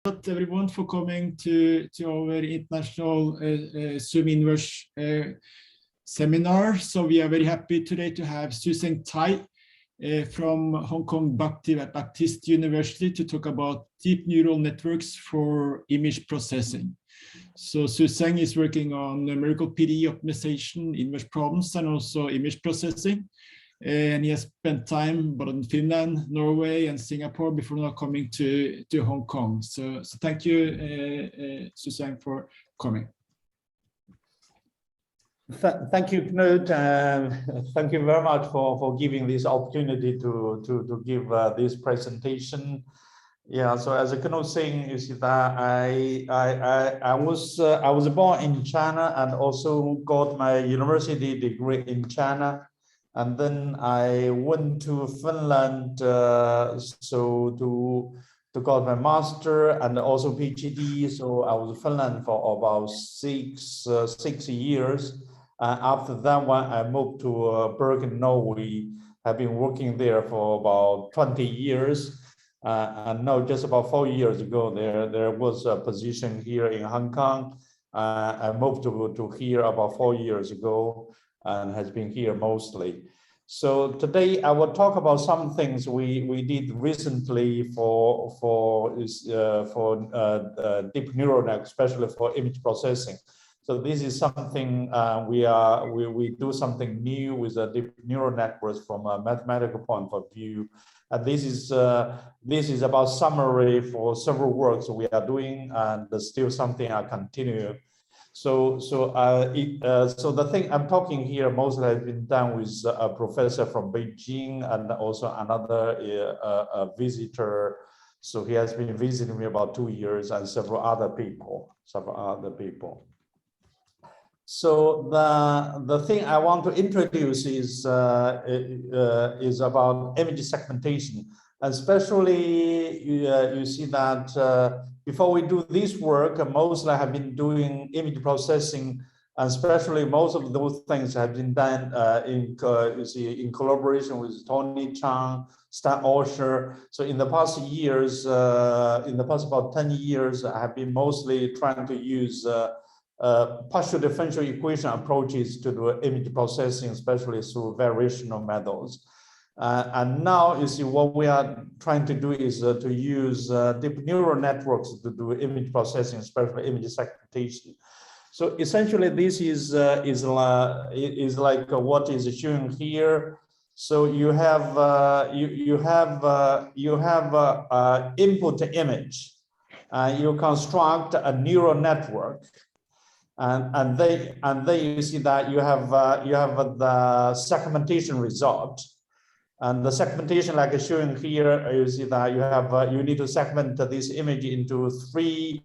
Everyone for coming to our international Zoom Inverse seminar. So we are very happy today to have Xue-Cheng from Hong Kong Baptist University to talk about deep neural networks for image processing. So Xue-Cheng is working on numerical PD optimization, inverse problems, and also image processing. And he has spent time both in Finland, Norway, and Singapore before now coming to Hong Kong. So thank you, Xue-Cheng, for coming. Thank you, Knut. Thank you very much for giving this opportunity to give this presentation. Yeah, so as Knut was saying, you see that I was born in China and also got my university degree in China. And then I went to Finland so to got my master and also PhD. So I was in Finland for about six years. After that one, I moved to Bergen, Norway. I've been working there for about 20 years. And now just about 4 years ago, there was a position here in Hong Kong. I moved to here about 4 years ago, and has been here mostly. So today I will talk about some things we did recently for deep neural network, especially for image processing. So this is something we do something new with the deep neural networks from a mathematical point of view. And this is about summary for several works we are doing, and still something I continue. So the thing I'm talking here mostly has been done with a professor from Beijing and also another visitor. So he has been visiting me about 2 years, and several other people. So the thing I want to introduce is about image segmentation, and especially you see that. Before we do this work, mostly I have been doing image processing, and especially most of those things have been done in collaboration with Tony Chang, Stan Osher. So in the past years, in the past about 10 years, I have been mostly trying to use partial differential equation approaches to do image processing, especially through variational methods. And now you see what we are trying to do is to use deep neural networks to do image processing, especially image segmentation. So essentially, this is like what is shown here. So you have input image, you construct a neural network, and then you see that you have the segmentation result. And the segmentation, like shown here, you see that you have you need to segment this image into three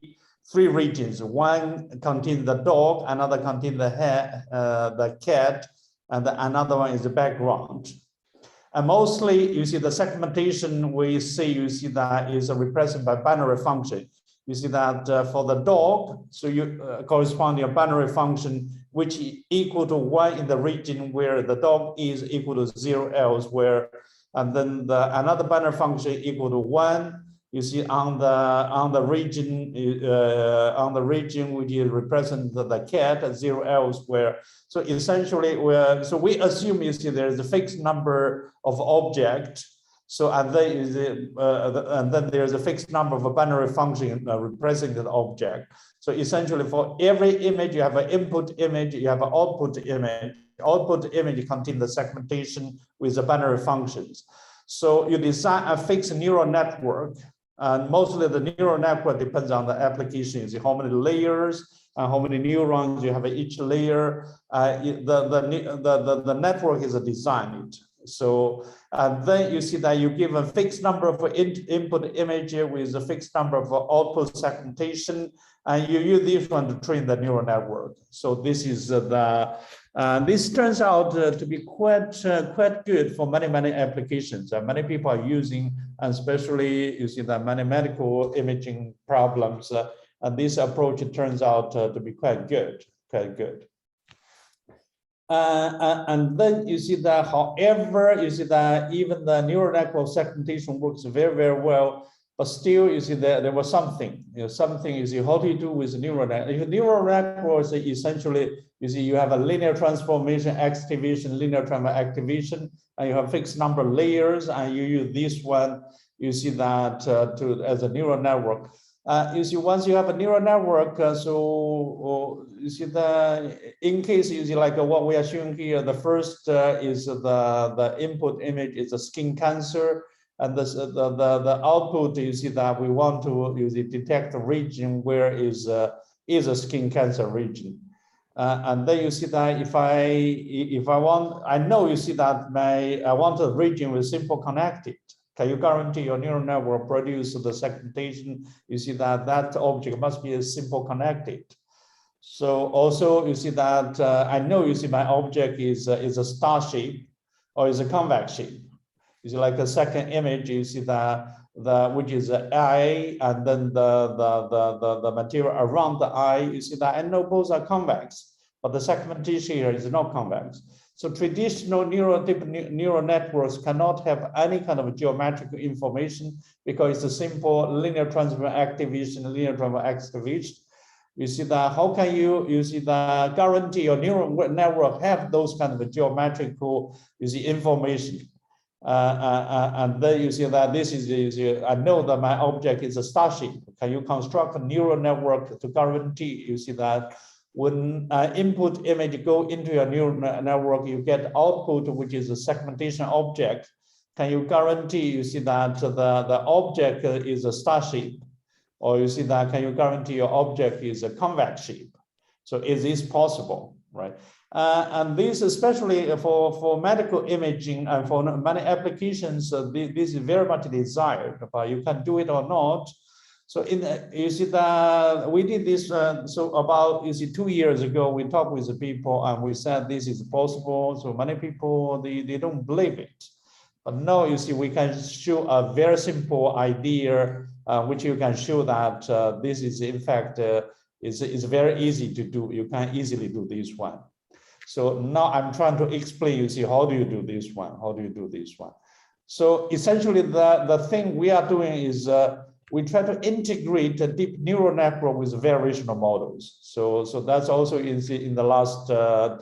regions. One contains the dog, another contains the cat, and another one is the background. And mostly, you see the segmentation you see that is represented by binary function. You see that for the dog, so you correspond to a binary function which is equal to 1 in the region where the dog is equal to 0 elsewhere, and then another binary function equal to 1. You see on the region which is represent the cat at 0 elsewhere. So essentially, we assume you see there is a fixed number of objects. So and then there's a fixed number of a binary function representing the object. So essentially, for every image, you have an input image, you have an output image. Output image contains the segmentation with the binary functions. So you design a fixed neural network, and mostly the neural network depends on the application. You see how many layers and how many neurons you have in each layer. The network is designed. So then you see that you give a fixed number of input image with a fixed number of output segmentation, and you use this one to train the neural network. So this is this turns out to be quite good for many applications. Many people are using, and especially you see that many medical imaging problems, and this approach turns out to be quite good. And then you see that, however, you see that even the neural network segmentation works very well but still, you see, there was something, something, you see, how do you do with neural network? If neural networks, essentially, you see, you have a linear transformation activation, linear transform activation, and you have fixed number of layers, and you use this one, you see that as a neural network. You see, once you have a neural network, so you see in case you see like what we are showing here, the first is the input image is a skin cancer, and the output you see that we want to detect a region where is a skin cancer region. And then you see that if I want, I know you see that I want a region with simple connected. Can you guarantee your neural network produce the segmentation? You see that that object must be a simple connected. So also you see that I know you see my object is a star shape or is a convex shape. You see like a second image, you see that which is the eye, and then the material around the eye, you see that I know both are convex, but the segmentation here is not convex. So traditional deep neural networks cannot have any kind of geometric information because it's a simple linear transform activation, linear transform activation. You see that how can you see the guarantee your neural network have those kind of geometrical information. And then you see that this is, I know that my object is a star shape. Can you construct a neural network to guarantee, you see that when input image go into your neural network, you get output, which is a segmentation object. Can you guarantee, you see that the object is a star shape? Or you see that, can you guarantee your object is a convex shape? So is this possible, right? And this, especially for medical imaging and for many applications, this is very much desired, but you can do it or not. So you see that we did this, so about, you see, 2 years ago, we talked with the people and we said this is possible. So many people, they don't believe it. But now you see, we can show a very simple idea, which you can show that this is in fact, is very easy to do. You can easily do this one. So now I'm trying to explain, you see, how do you do this one? How do you do this one? So essentially the thing we are doing is we try to integrate a deep neural network with variational models. So that's also in the last 10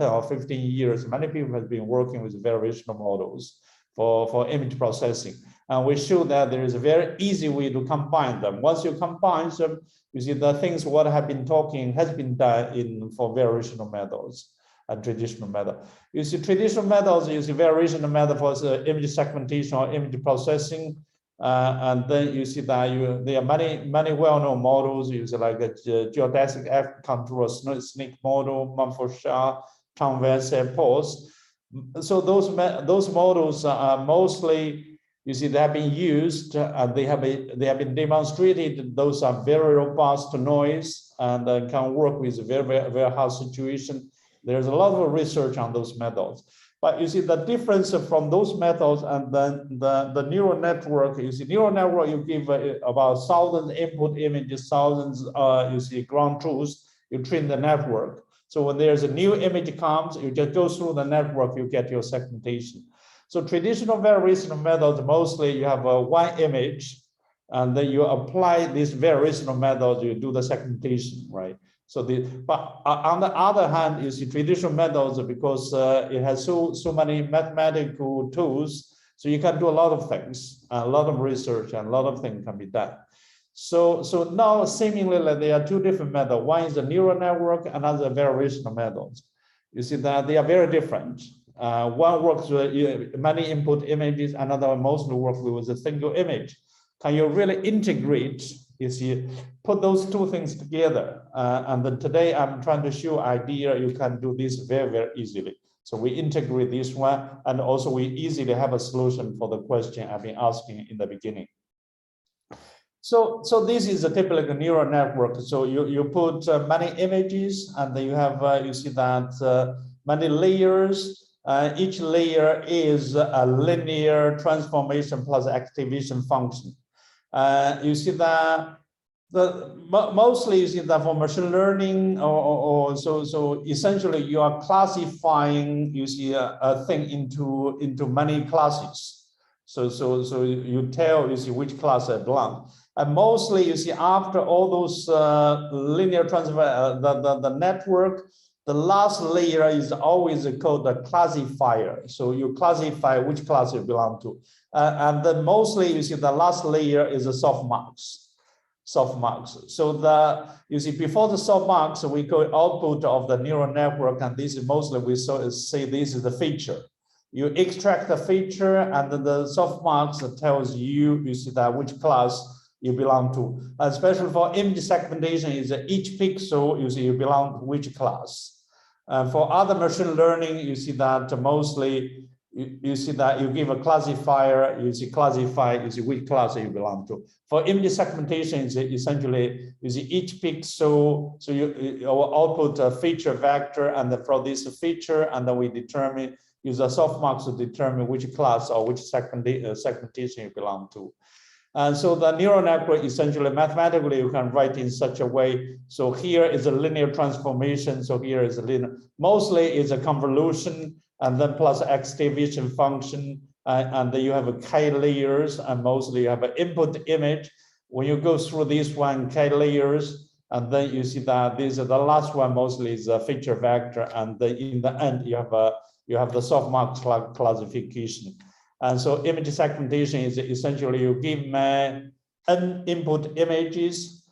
or 15 years, many people have been working with variational models for image processing. And we show that there is a very easy way to combine them. Once you combine them, you see the things what I have been talking has been done for variational methods and traditional method. You see traditional methods is a variational method for image segmentation or image processing. And then you see that there are many well-known models. You see like a geodesic F contour, snake model, Mumford-Shah, Convex, and POS. So those models are mostly, you see, they have been used and they have been demonstrated. Those are very robust to noise and can work with very hard situation. There's a lot of research on those methods. But you see the difference from those methods and then the neural network, you see neural network, you give about 1,000 input images, thousands, you see ground truths, you train the network. So when there's a new image comes, you just go through the network, you get your segmentation. So traditional variational methods, mostly you have one image and then you apply this variational method, you do the segmentation, right? So but on the other hand, you see traditional methods because it has so many mathematical tools, so you can do a lot of things, a lot of research, and a lot of things can be done. So now seemingly like there are two different methods. One is a neural network, another variational methods. You see that they are very different. One works with many input images, another one mostly works with a single image. Can you really integrate? You see, put those two things together. And then today I'm trying to show idea you can do this very easily. So we integrate this one, and also we easily have a solution for the question I've been asking in the beginning. So this is a typical neural network. So you put many images, and then you have you see that many layers. Each layer is a linear transformation plus activation function. You see that mostly you see that for machine learning so essentially you are classifying, you see a thing into many classes. So you tell, you see which class I belong. And mostly, you see, after all those linear transfer, the network, the last layer is always called the classifier. So you classify which class you belong to. And then mostly, you see, the last layer is a softmax. So you see, before the softmax, we call output of the neural network, and this is mostly we say this is the feature. You extract the feature, and then the softmax tells you see that which class you belong to. Especially for image segmentation, is each pixel you see you belong to which class. For other machine learning, you see that mostly you see that you give a classifier, you see classify, you see which class you belong to. For image segmentation, is essentially you see each pixel, so you output a feature vector, and for this feature, and then we determine use a softmax to determine which class or which segmentation you belong to. And so the neural network essentially mathematically you can write in such a way. So here is a linear transformation. So here is a linear, mostly it's a convolution, and then plus activation function, and then you have a k layers, and mostly you have an input image. When you go through this one, k layers, and then you see that this is the last one mostly is a feature vector, and then in the end you have the softmax classification. And so image segmentation is essentially you give n input images,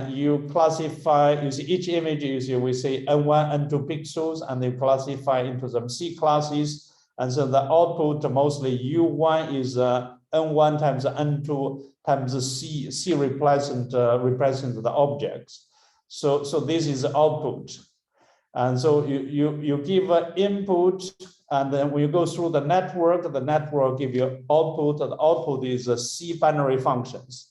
you classify, you see each image, you see we say n1, n2 pixels, and you classify into some C classes. And so the output mostly U1 is n1 times n2 times C represent the objects. So this is output. And so you give an input, and then when you go through the network give you output, and the output is C binary functions.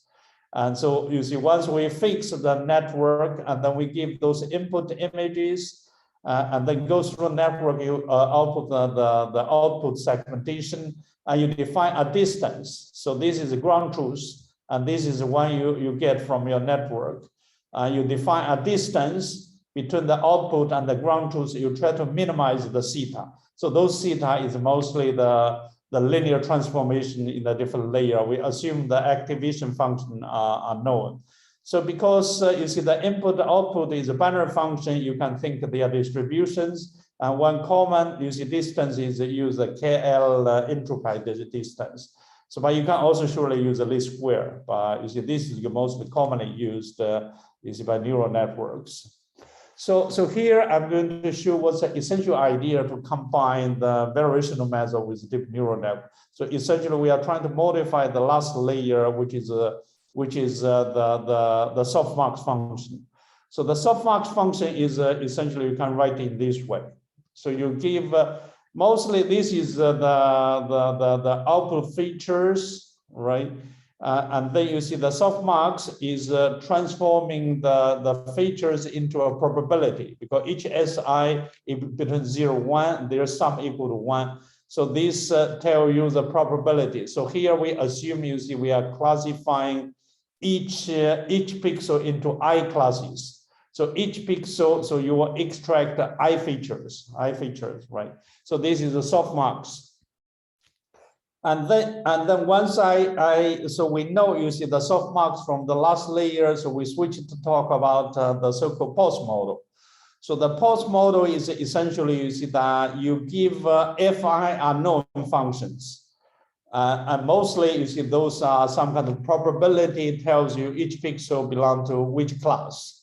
And so you see, once we fix the network, and then we give those input images, and then go through the network, you output the output segmentation, and you define a distance. So this is a ground truth, and this is one you get from your network. You define a distance between the output and the ground truth. You try to minimize the theta. So those theta is mostly the linear transformation in the different layer. We assume the activation function are known. So because you see the input output is a binary function, you can think they are distributions. And one common, you see distance is use the KL entropy distance. So, but you can also surely use the least square. But you see, this is the most commonly used you see, by neural networks. So here I'm going to show what's the essential idea to combine the variational method with deep neural network. So essentially, we are trying to modify the last layer, which is the softmax function. So the softmax function is essentially you can write in this way. So you give mostly this is the output features, right? And then you see the softmax is transforming the features into a probability, because each SI between 0 and 1, there's sum equal to 1. So this tells you the probability. So here we assume you see we are classifying each pixel into I classes. So each pixel, so you will extract I features, right? So this is the softmax. And then once so we know you see the softmax from the last layer, so we switch to talk about the so-called pulse model. So the pulse model is essentially you see that you give Fi unknown functions, and mostly you see those are some kind of probability tells you each pixel belong to which class.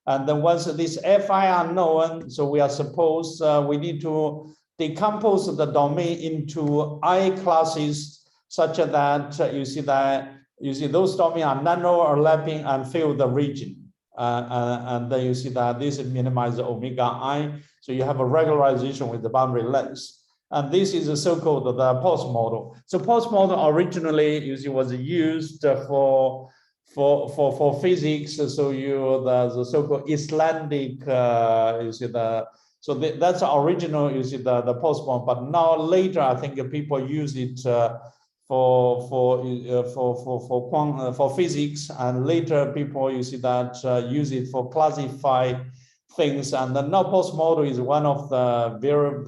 And then once this Fi unknown, so we are supposed we need to decompose the domain into I classes such that you see those domains are non-overlapping and fill the region. And then you see that this minimizes omega I. So you have a regularization with the boundary length. And this is a so-called the pulse model. So pulse model originally you see was used for physics. So the so-called Icelandic you see so that's the original, you see the pulse model, but now later I think people use it for physics, and later people you see that use it for classify things. And the now pulse model is one of the very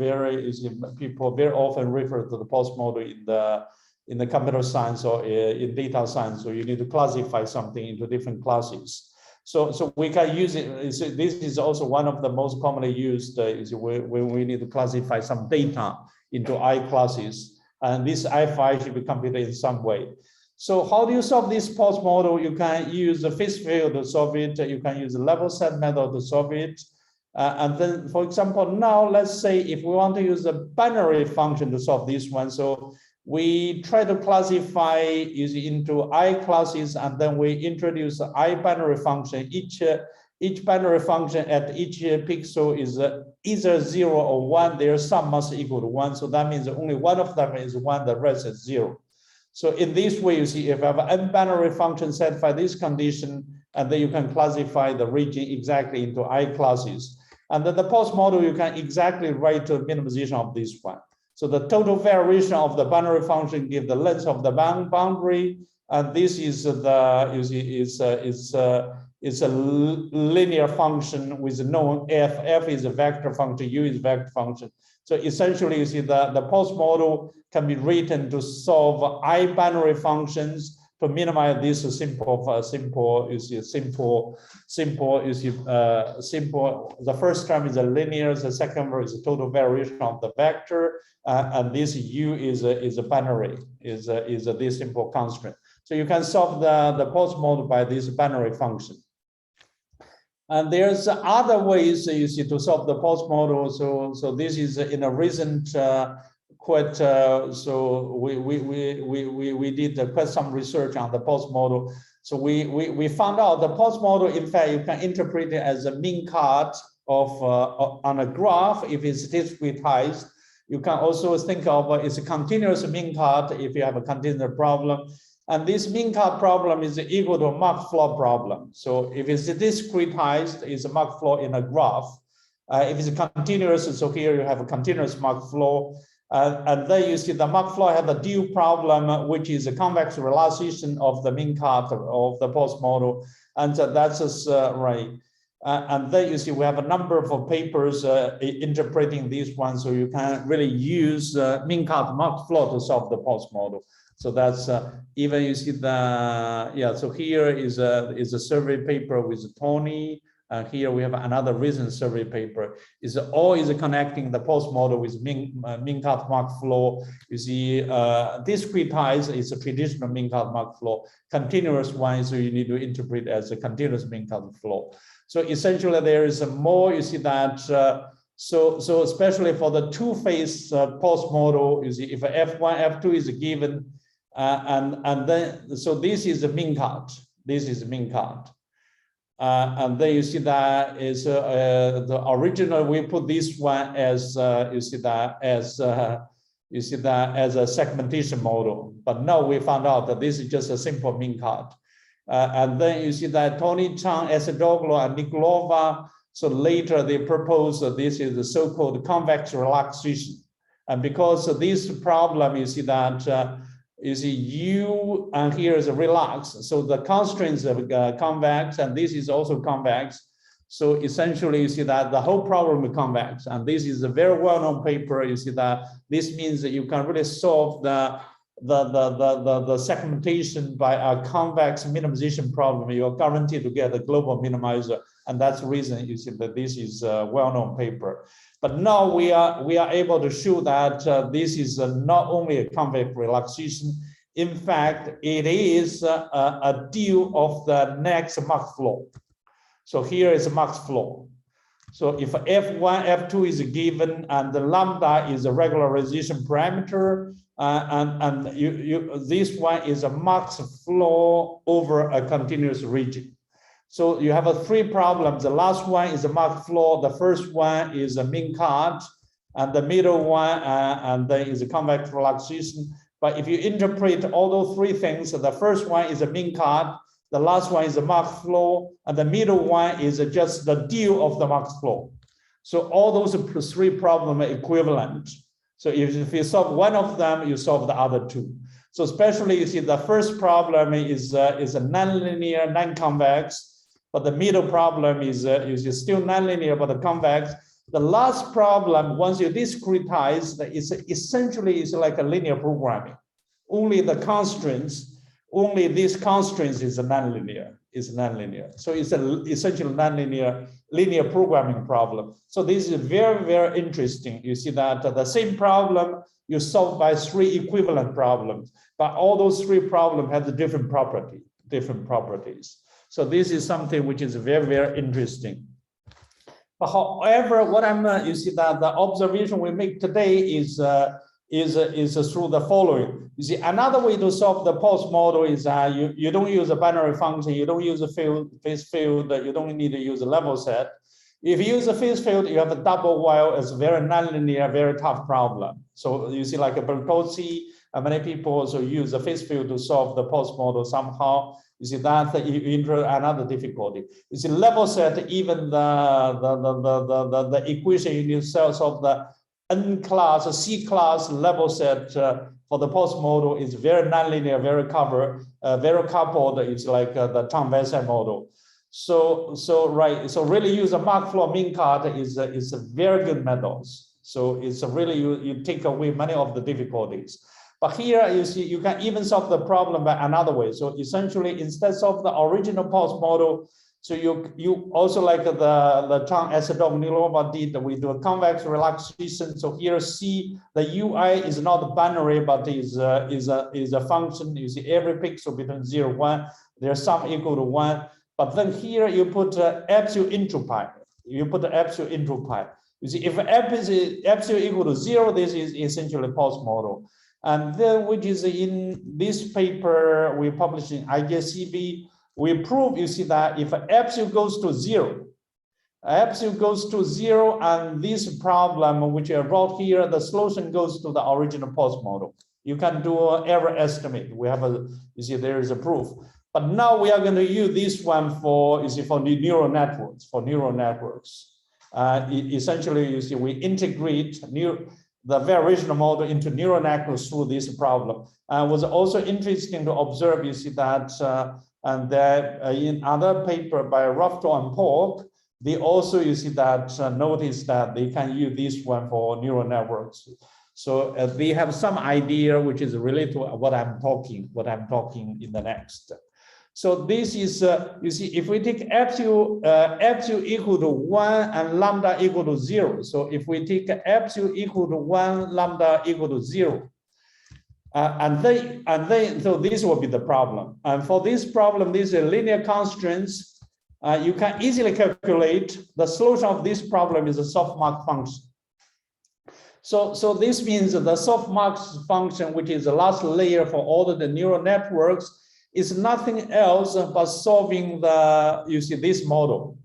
people very often refer to the pulse model in the computer science or in data science. So you need to classify something into different classes. So we can use it. This is also one of the most commonly used is when we need to classify some data into I classes. And this I should be computed in some way. So how do you solve this pulse model? You can use the phase field to solve it. You can use the level set method to solve it. And then, for example, now let's say if we want to use a binary function to solve this one. So we try to classify into I classes, and then we introduce I binary function. Each binary function at each pixel is either 0 or 1. Their sum must equal to 1. So that means only one of them is 1, the rest is 0. So in this way, you see, if you have an n binary function satisfy this condition, and then you can classify the region exactly into I classes. And then the pulse model, you can exactly write the minimization of this one. So the total variation of the binary function give the length of the boundary, and this is the is a linear function with known f. F is a vector function, u is a vector function. So essentially, you see the pulse model can be written to solve I binary functions to minimize this simple. The first term is a linear. The second one is the total variation of the vector, and this u is a binary. Is this simple constraint. So you can solve the pulse model by this binary function. And there's other ways you see to solve the pulse model. So this is in a recent so we did quite some research on the pulse model. So we found out the pulse model, in fact, you can interpret it as a min cut of on a graph if it's discretized. You can also think of it's a continuous min cut if you have a continuous problem. And this min cut problem is equal to a Mark floor problem. So if it's discretized, it's a Mark floor in a graph. If it's continuous, so here you have a continuous Mark floor. And then you see the Mark floor have a dual problem, which is a convex relaxation of the min cut of the pulse model. And so that's right. And then you see we have a number of papers interpreting this one. So you can really use min cut Mark floor to solve the pulse model. So that's even you see the, so here is a survey paper with Tony. Here we have another recent survey paper. Is connecting the pulse model with min cut Mark floor. You see, discretized is a traditional min cut Mark floor. Continuous one, so you need to interpret as a continuous min cut floor. So essentially, there is a more. You see that. So especially for the two-phase pulse model, you see if F1, F2 is given, and then so this is a min cut. This is min cut. And then you see that is the original. We put this one as you see that as a segmentation model. But now we found out that this is just a simple min cut. And then you see that Tony Chang, Esadoglu, and Nikolova. So later they proposed that this is the so-called convex relaxation. And because of this problem, you see that. You see U, and here is a relax. So the constraints of convex, and this is also convex. So essentially, you see that the whole problem is convex. And this is a very well-known paper. You see that this means that you can really solve the segmentation by a convex minimization problem. You are guaranteed to get a global minimizer. And that's the reason you see that this is a well-known paper. But now we are able to show that this is not only a convex relaxation. In fact, it is a deal of the next Mark floor. So here is a Mark floor. So if F1, F2 is given, and the lambda is a regularization parameter, and this one is a Mark floor over a continuous region. So you have three problems. The last one is a Mark floor. The first one is a min cut, and the middle one and then is a convex relaxation. But if you interpret all those three things, the first one is a min cut, the last one is a Mark floor, and the middle one is just the deal of the Mark floor. So all those three problems are equivalent. So if you solve one of them, you solve the other two. So especially you see the first problem is a nonlinear, non-convex. But the middle problem is still nonlinear, but convex. The last problem, once you discretize, it's essentially like a linear programming. only the constraints, only these constraints is nonlinear. So it's essentially nonlinear linear programming problem. So this is very, very interesting. You see that the same problem you solve by 3 equivalent problems, but all those 3 problems have the different properties. So this is something which is very, very interesting. But however, what you see that the observation we make today is through the following. You see, another way to solve the pulse model is you don't use a binary function, you don't use a phase field, you don't need to use a level set. If you use a phase field, you have a double while. It's a very nonlinear, very tough problem. So you see, like a Bertozzi, many people also use a phase field to solve the pulse model somehow. You see that another difficulty. You see, level set, even the equation you need to solve the N class, C class level set for the pulse model is very nonlinear, very coupled. It's like the Convex model. So really use a Mark floor min cut is a very good method. So it's really you take away many of the difficulties. But here you see you can even solve the problem by another way. So essentially, instead of the original pulse model, so you also like the Chang Esadov did, we do a convex relaxation. So here see the UI is not binary, but is a function. You see every pixel between 0 and 1, there's some equal to 1. But then here you put absolute entropy. You put the absolute entropy. You see, if absolute equal to 0, this is essentially pulse model. And then, which is in this paper we published in IJCB, we prove, you see, that if absolute goes to 0, and this problem which I wrote here, the solution goes to the original pulse model. You can do an error estimate. We have you see, there is a proof. But now we are going to use this one for, you see, for the neural networks, essentially, you see, we integrate the variational model into neural networks through this problem. And was also interesting to observe, you see, that and that in other paper by Rafto and Polk, they also, you see, that notice that they can use this one for neural networks. So they have some idea which is related to what I'm talking in the next. So this is, you see, if we take absolute equal to 1 and lambda equal to 0. So if we take absolute equal to 1, lambda equal to 0, so this will be the problem. And for this problem, these are linear constraints. You can easily calculate the solution of this problem is a softmax function. So this means the softmax function, which is the last layer for all of the neural networks, is nothing else but solving the, you see, this model.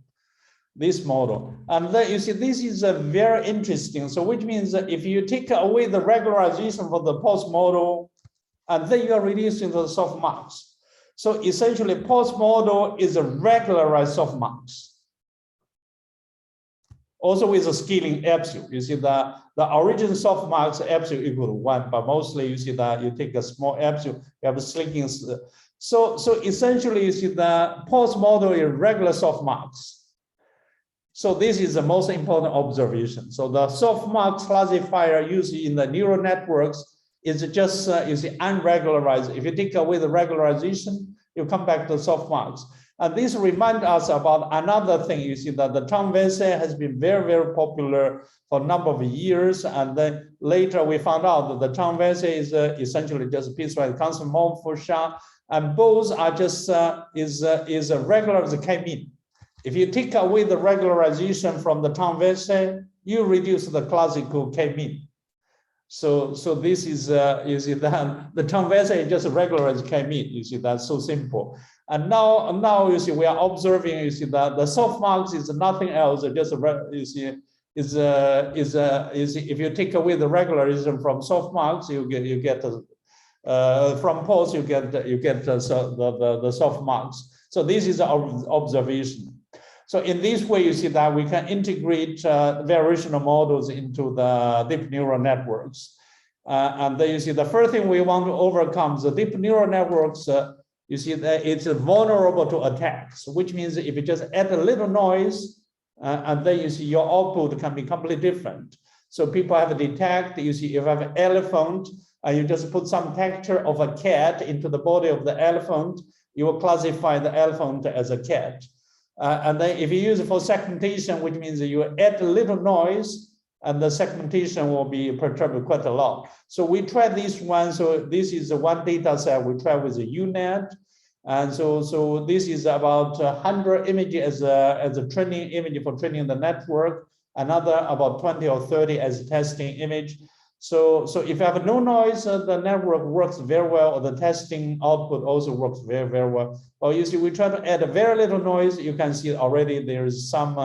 And then you see, this is a very interesting. So which means that if you take away the regularization for the pulse model, and then you are reducing the softmax. So essentially, pulse model is a regularized softmax. Also with a scaling absolute. You see the original softmax absolute equal to 1, but mostly you see that you take a small absolute, you have a slinking. So essentially, you see the pulse model is regular softmax. So this is the most important observation. So the softmax classifier used in the neural networks is just you see unregularized. If you take away the regularization, you come back to softmax. And this reminds us about another thing. You see that the Convex has been very, very popular for a number of years. And then later we found out that the Convex is essentially just piecewise constant function. And both are just is a regular as a K-mean. If you take away the regularization from the Convex, you reduce the classical K-mean. So this is you see that the Convex is just a regular as K-mean. You see that's so simple. And now you see we are observing. You see that the softmax is nothing else. Just you see is if you take away the regularization from softmax, you get from pulse you get the softmax. So this is our observation. So in this way, you see that we can integrate variational models into the deep neural networks. And then you see the first thing we want to overcome the deep neural networks. You see that it's vulnerable to attacks, which means if you just add a little noise, and then you see your output can be completely different. So people have detect, you see, if you have an elephant, and you just put some texture of a cat into the body of the elephant, you will classify the elephant as a cat. And then if you use it for segmentation, which means you add a little noise, and the segmentation will be perturbed quite a lot. So we tried this one. So this is one data set we tried with the UNet. And so this is about 100 images as a training image for training the network, another about 20 or 30 as a testing image. So if you have no noise, the network works very well, or the testing output also works very, very well. Or you see, we try to add a very little noise. You can see already there is some,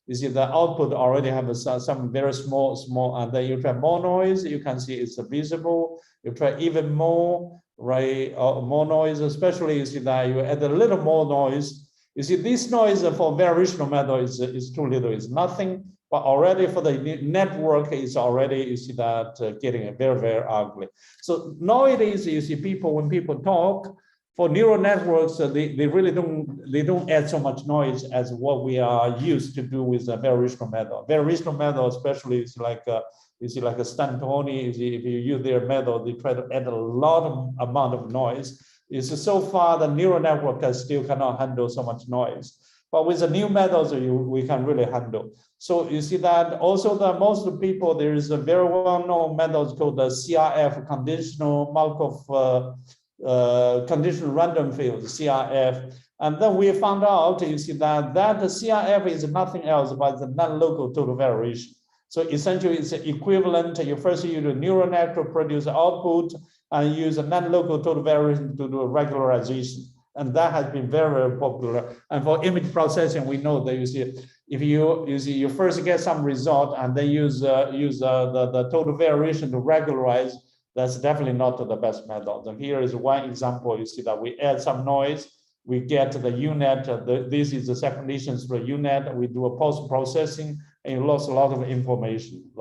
you see the output already have some very small, and then you try more noise, you can see it's visible. You try even more, right, more noise, especially you see that you add a little more noise. You see this noise for variational method is too little, it's nothing. But already for the network, it's already, you see that getting very, very ugly. So nowadays, you see people, when people talk, for neural networks, they really don't add so much noise as what we are used to do with the variational method. Variational method, especially, is like you see like a Stantoni, if you use their method, they try to add a lot of amount of noise. It's so far the neural network still cannot handle so much noise. But with the new methods, we can really handle. So you see that also the most people, there is a very well-known method called the CRF, conditional Markov conditional random field, CRF. And then we found out, you see that CRF is nothing else but the non-local total variation. So essentially it's equivalent, you first use a neural network to produce output and use a non-local total variation to do a regularization. And that has been very, very popular. And for image processing, we know that you see, if you first get some result and then use the total variation to regularize, that's definitely not the best method. And here is one example. You see that we add some noise, we get the UNet. This is the segmentation through UNet. We do a post-processing, and you lost a lot of information,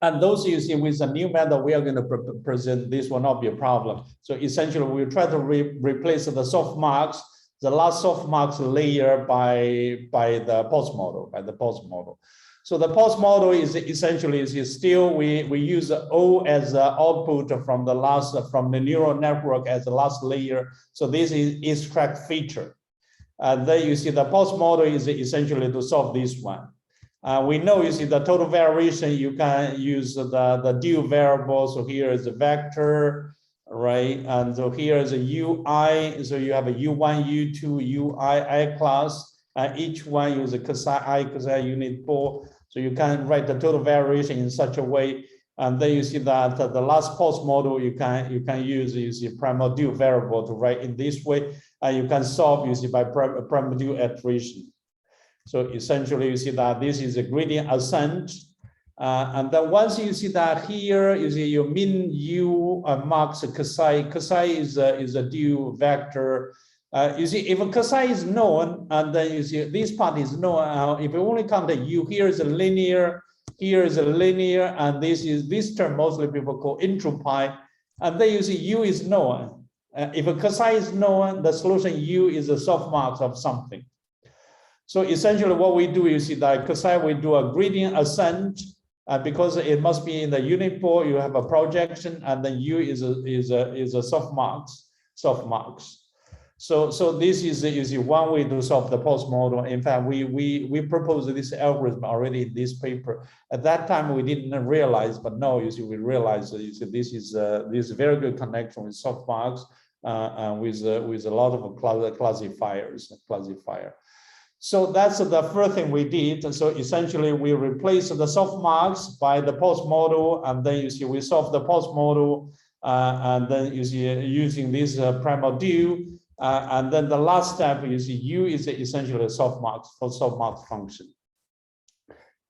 And those you see with the new method we are going to present, this will not be a problem. So essentially, we try to replace the softmax, the last softmax layer by the pulse model, So the pulse model is essentially still we use O as the output from the neural network as the last layer. So this is extract feature. And then you see the pulse model is essentially to solve this one. We know, you see, the total variation, you can use the dual variable. So here is a vector, right? And so here is a UI. So you have a U1, U2, UI class. Each one use a cosine unit 4. So you can write the total variation in such a way. And then you see that the last pulse model, you can use, you see, primal dual variable to write in this way. And you can solve, you see, by primal dual iteration. So essentially, you see that this is a gradient ascent. And then once you see that here, you see your min u marks cosine. Cosine is a dual vector. You see, if a cosine is known, and then you see this part is known. If you only count the u, here is a linear, and this term mostly people call entropy. And then you see u is known. If a cosine is known, the solution u is a softmax of something. So essentially what we do is that cosine, we do a gradient ascent because it must be in the unit 4, you have a projection, and then U is a softmax. So this is one way to solve the pulse model. In fact, we proposed this algorithm already in this paper. At that time, we didn't realize, but now you see we realize that this is a very good connection with softmax with a lot of classifiers. So that's the first thing we did. So essentially, we replaced the softmax by the pulse model, and then you see we solve the pulse model, and then you see using this primal dual, and then the last step you see U is essentially a softmax for softmax function.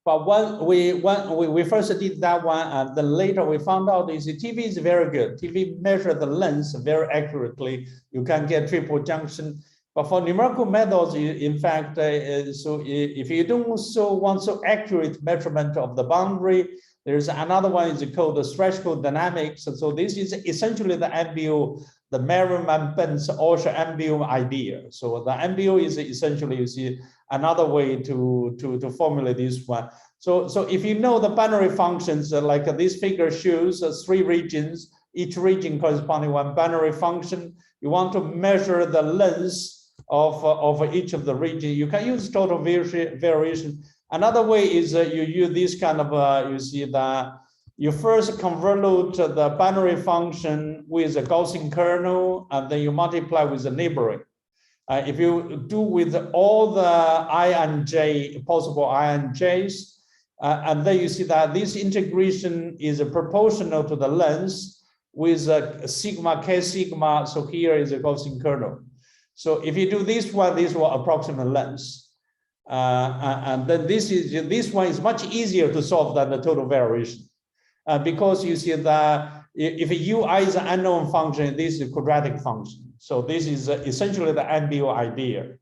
But when we first did that one, and then later we found out is TV is very good. TV measure the length very accurately. You can get triple junction. But for numerical methods, in fact, so if you don't want so accurate measurement of the boundary, there's another one is called the threshold dynamics. So this is essentially the MBO the Merriam-Webster's also MBO idea. So the MBO is essentially, you see, another way to formulate this one. So if you know the binary functions, like this figure shows 3 regions, each region corresponding one binary function. You want to measure the length of each of the regions. You can use total variation. Another way is you use this kind of, you see that you first convolute the binary function with a Gaussian kernel, and then you multiply with the neighboring. If you do with all the I and j, possible I and j's, and then you see that this integration is proportional to the length with sigma k sigma. So here is a Gaussian kernel. So if you do this one, this will approximate length. And then this one is much easier to solve than the total variation. Because you see that if ui is an unknown function, this is a quadratic function. So this is essentially the MBO idea,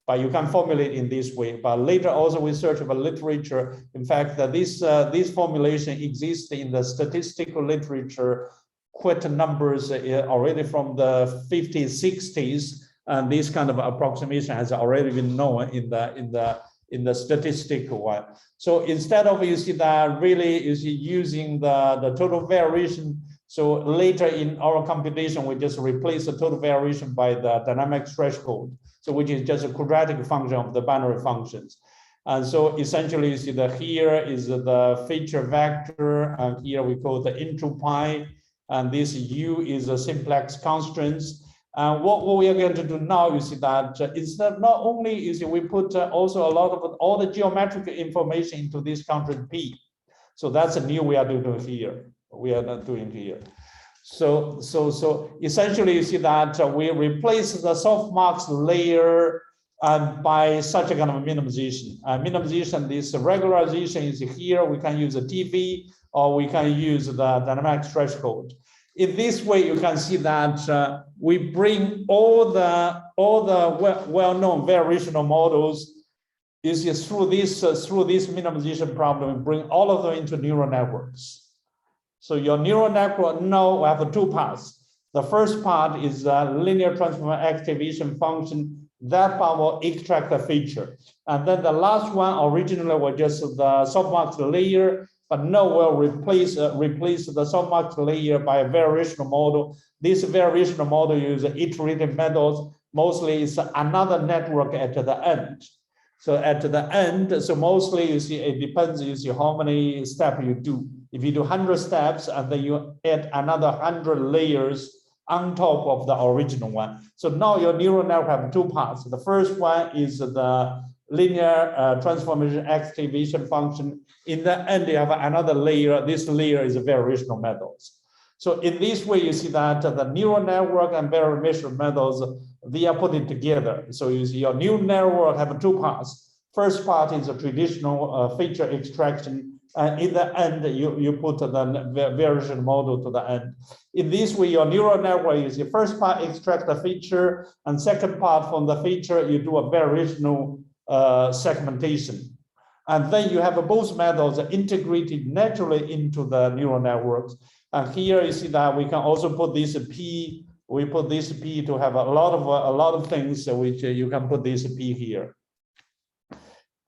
but you can formulate in this way. But later also we search about literature. In fact, this formulation exists in the statistical literature, quite numbers already from the 50s, 60s, and this kind of approximation has already been known in the statistical one. So instead of, you see that really is using the total variation. So later in our computation, we just replace the total variation by the dynamic threshold. So which is just a quadratic function of the binary functions. And so essentially you see that here is the feature vector, and here we call the entropy, and this U is a simplex constraints. And what we are going to do now, you see that it's not only, you see, we put also a lot of all the geometric information into this constraint P. So that's a new we are doing here. We are not doing here. So essentially, you see that we replace the softmax layer by such a kind of minimization. Minimization, this regularization is here. We can use a TV or we can use the dynamic threshold. In this way, you can see that we bring all the well-known variational models is through this minimization problem. We bring all of them into neural networks. So your neural network now have 2 parts. The first part is a linear transform activation function. That part will extract a feature, and then the last one originally was just the softmax layer. But now we'll replace the softmax layer by a variational model. This variational model uses iterative methods. Mostly it's another network at the end. So at the end, so mostly you see it depends, you see how many steps you do. If you do 100 steps and then you add another 100 layers on top of the original one. So now your neural network have 2 parts. The first one is the linear transformation activation function. In the end, you have another layer. This layer is variational methods. So in this way, you see that the neural network and variational methods, they are put together. So you see your neural network have 2 parts. First part is a traditional feature extraction. And in the end, you put the variational model to the end. In this way, your neural network is the first part extract the feature, and second part from the feature, you do a variational segmentation. And then you have both methods integrated naturally into the neural networks. And here you see that we can also put this P. We put this P to have a lot of things which you can put this P here.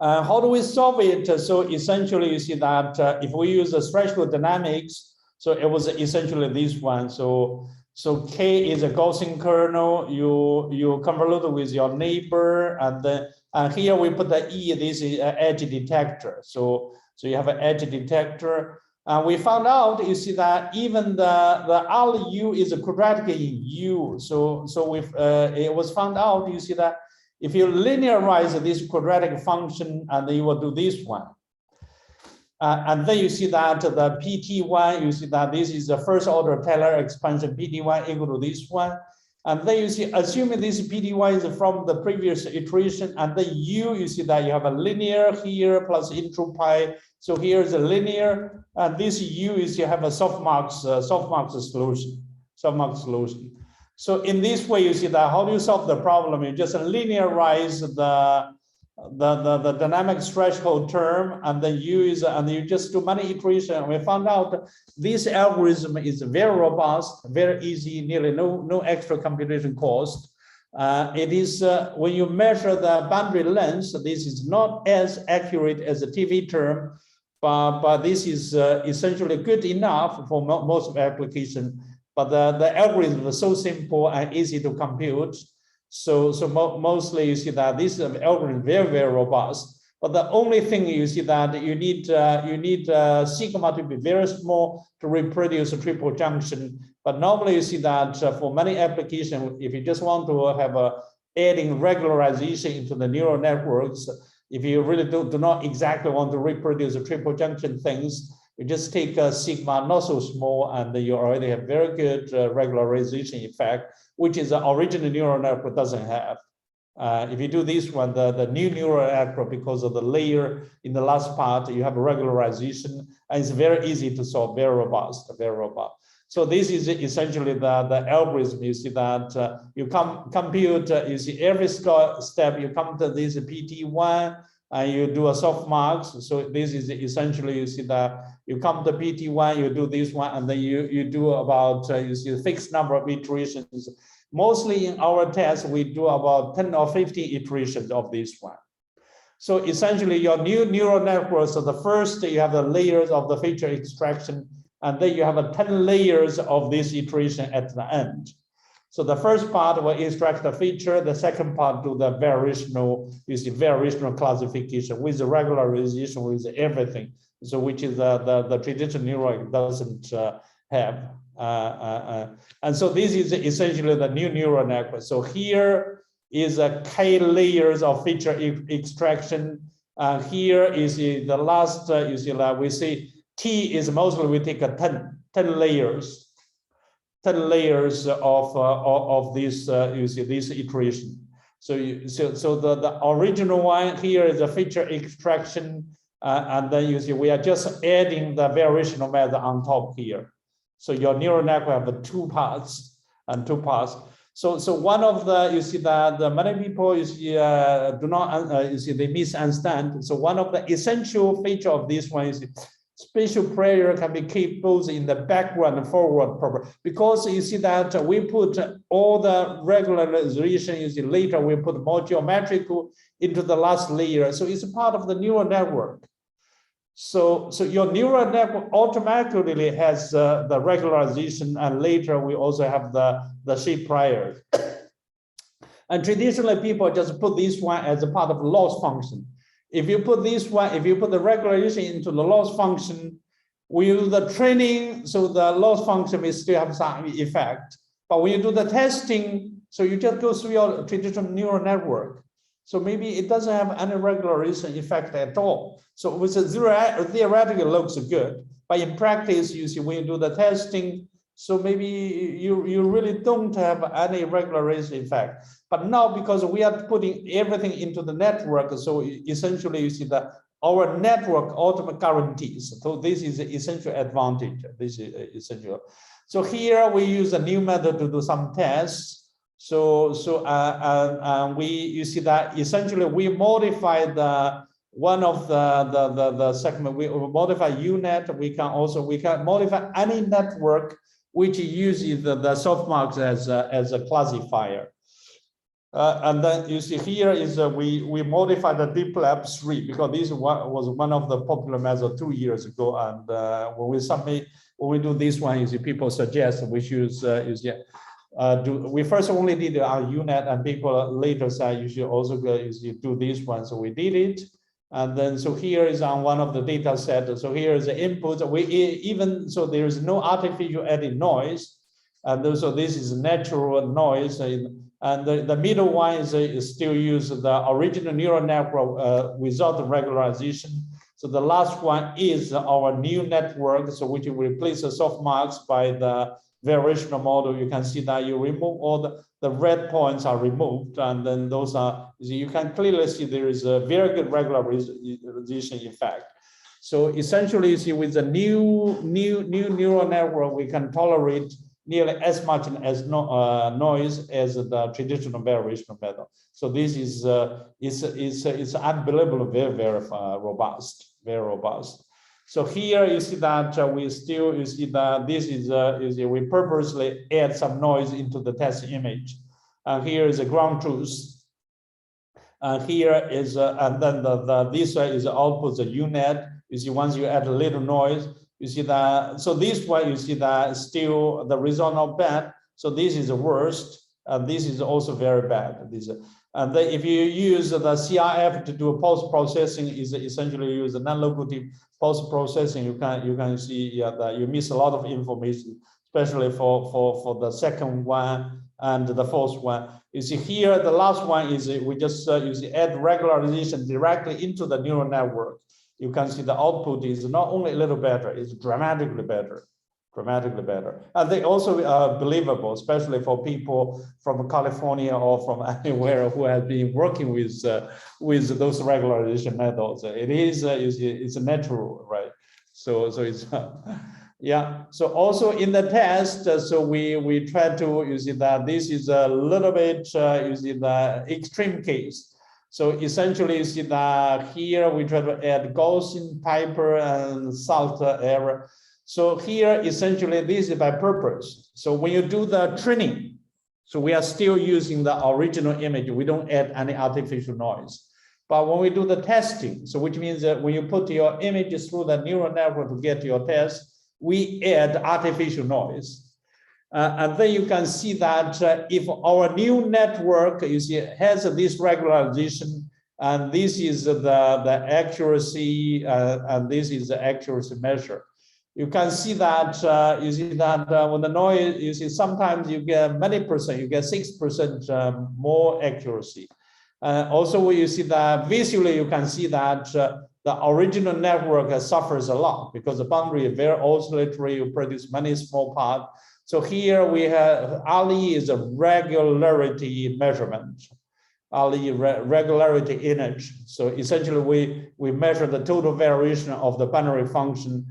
How do we solve it? So essentially, you see that if we use the threshold dynamics, so it was essentially this one. So K is a Gaussian kernel. You convolute with your neighbor, and here we put the E. This is an edge detector. So you have an edge detector. We found out, you see that even the RU is a quadratic in U. So it was found out, you see that if you linearize this quadratic function, and then you will do this one. And then you see that the PT1, you see that this is the first order Taylor expansion, PT1 equal to this one. And then you see, assuming this PT1 is from the previous iteration, and then you see that you have a linear here plus entropy. So here's a linear, and this U is you have a softmax solution. So in this way, you see that how do you solve the problem? You just linearize the dynamic threshold term, and then use, and you just do many iterations. We found out this algorithm is very robust, very easy, nearly no extra computation cost. It is when you measure the boundary length, this is not as accurate as the TV term, but this is essentially good enough for most applications. But the algorithm is so simple and easy to compute. So mostly you see that this algorithm is very, very robust. But the only thing you see that you need sigma to be very small to reproduce a triple junction. But normally you see that for many applications, if you just want to have adding regularization into the neural networks, if you really do not exactly want to reproduce a triple junction things, you just take a sigma not so small, and you already have very good regularization effect, which is the original neural network doesn't have. If you do this one, the new neural network, because of the layer in the last part, you have a regularization, and it's very easy to solve, very robust, very robust. So this is essentially the algorithm. You see that you compute, you see every step, you come to this PT1, and you do a softmax. So this is essentially, you see that you come to PT1, you do this one, and then you do about, you see a fixed number of iterations. Mostly in our test, we do about 10 or 15 iterations of this one. So essentially your new neural network, so the first you have the layers of the feature extraction, and then you have 10 layers of this iteration at the end. So the first part will extract the feature, the second part do the variational, you see variational classification with the regularization, with everything. So which is the traditional neural doesn't have. And so this is essentially the new neural network. So here is a K layers of feature extraction. Here is the last, you see, like we see T is mostly we take a 10 layers. 10 layers of this, you see, this iteration. So the original one here is a feature extraction, and then you see we are just adding the variational method on top here. So your neural network have two parts and two parts. So one of the, you see that the many people you see do not you see they misunderstand. So one of the essential feature of this one is spatial priori can be kept both in the background and forward proper, because you see that we put all the regularization, you see later we put more geometrical into the last layer. So it's a part of the neural network. So your neural network automatically has the regularization, and later we also have the shape priori. And traditionally people just put this one as a part of loss function. If you put this one, if you put the regularization into the loss function, we use the training, so the loss function will still have some effect. But when you do the testing, so you just go through your traditional neural network. So maybe it doesn't have any regularization effect at all. So with the theoretically looks good, but in practice, you see when you do the testing, so maybe you really don't have any regularization effect. But now because we are putting everything into the network, so essentially you see that our network ultimate guarantees. So this is the essential advantage. This is essential. So here we use a new method to do some tests. So we, you see that essentially we modify the one of the segment. We modify UNet. We can modify any network which uses the softmax as a classifier. And then you see here is we modify the Deeplab V3, because this was one of the popular methods 2 years ago. And when we do this one, you see people suggest we should we first only did it on UNet, and people later said you should also do this one. So we did it. And then, so here is on one of the data set. So here is the input. So there is no artificial added noise. And so this is natural noise. And the middle one is still use the original neural network without the regularization. So the last one is our new network, so which will replace the softmax by the variational model. You can see that you remove all the red points are removed, and then those are, you can clearly see there is a very good regularization effect. So essentially, you see with the new neural network, we can tolerate nearly as much as noise as the traditional variational method. So this is it's unbelievable, very robust, very robust. So here you see that we still, you see that this is we purposely add some noise into the test image. And here is a ground truth. And here is and then this is the output, the UNet. You see, once you add a little noise, you see that. So this one, you see that still the result not bad. So this is the worst. And this is also very bad. This, and then if you use the CRF to do post-processing, is essentially use the non-locative post-processing. You can see that you miss a lot of information, especially for the second one and the fourth one. You see here, the last one is we just you see add regularization directly into the neural network. You can see the output is not only a little better, it's dramatically better. Dramatically better. And they also are believable, especially for people from California or from anywhere who have been working with those regularization methods. It is it's natural, right? So it's yeah. So also in the test, so we try to, you see that this is a little bit you see the extreme case. So essentially, you see that here we try to add Gaussian, Piper, and Salt error. So here, essentially, this is by purpose. So when you do the training, so we are still using the original image. We don't add any artificial noise. But when we do the testing, so which means that when you put your images through the neural network to get your test, we add artificial noise. And then you can see that if our new network, you see, has this regularization, and this is the accuracy, and this is the accuracy measure. You can see that you see that when the noise, you see sometimes you get many percent, you get 6% more accuracy. Also, you see that visually you can see that the original network suffers a lot because the boundary is very oscillatory. You produce many small parts. So here we have Ali is a regularity measurement. Ali regularity image. So essentially we measure the total variation of the binary function.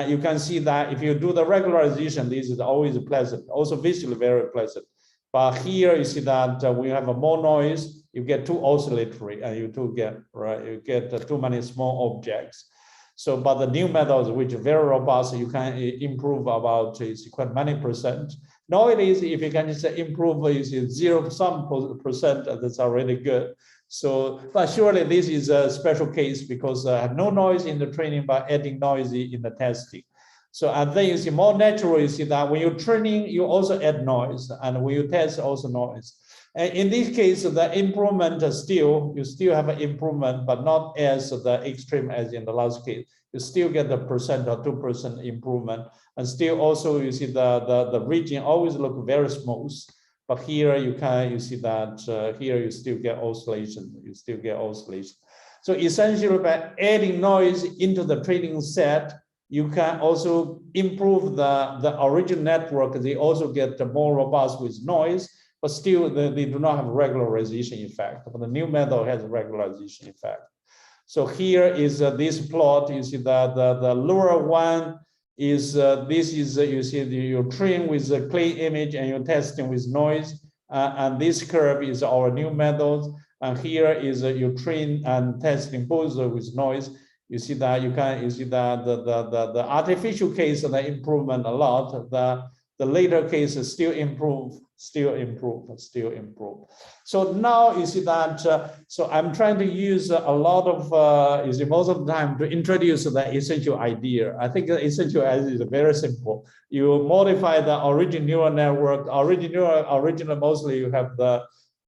You can see that if you do the regularization, this is always pleasant, also visually very pleasant. But here you see that we have a more noise, you get too oscillatory, and you do get right, you get too many small objects. So, but the new methods, which are very robust, you can improve about quite many percent. Nowadays, if you can just improve, you see 0-some%, that's already good. So, but surely this is a special case because no noise in the training, but adding noise in the testing. So, and then you see more natural, you see that when you're training, you also add noise, and when you test, also noise. And in this case, the improvement you still have an improvement, but not as the extreme as in the last case. You still get the 1% or 2% improvement, and still also you see the region always look very smooth. But here you see that here you still get oscillation. You still get oscillation. So essentially, by adding noise into the training set, you can also improve the original network. They also get more robust with noise, but still they do not have regularization effect. But the new method has a regularization effect. So here is this plot. You see that the lower one is this is you see you train with a clean image and you're testing with noise, and this curve is our new method. And here is you train and testing both with noise. You see that you see that the artificial case the improvement a lot. The later cases still improve. So now you see that, so I'm trying to use a lot of, you see, most of the time to introduce the essential idea. I think the essential idea is very simple. You modify the original neural network, original mostly you have the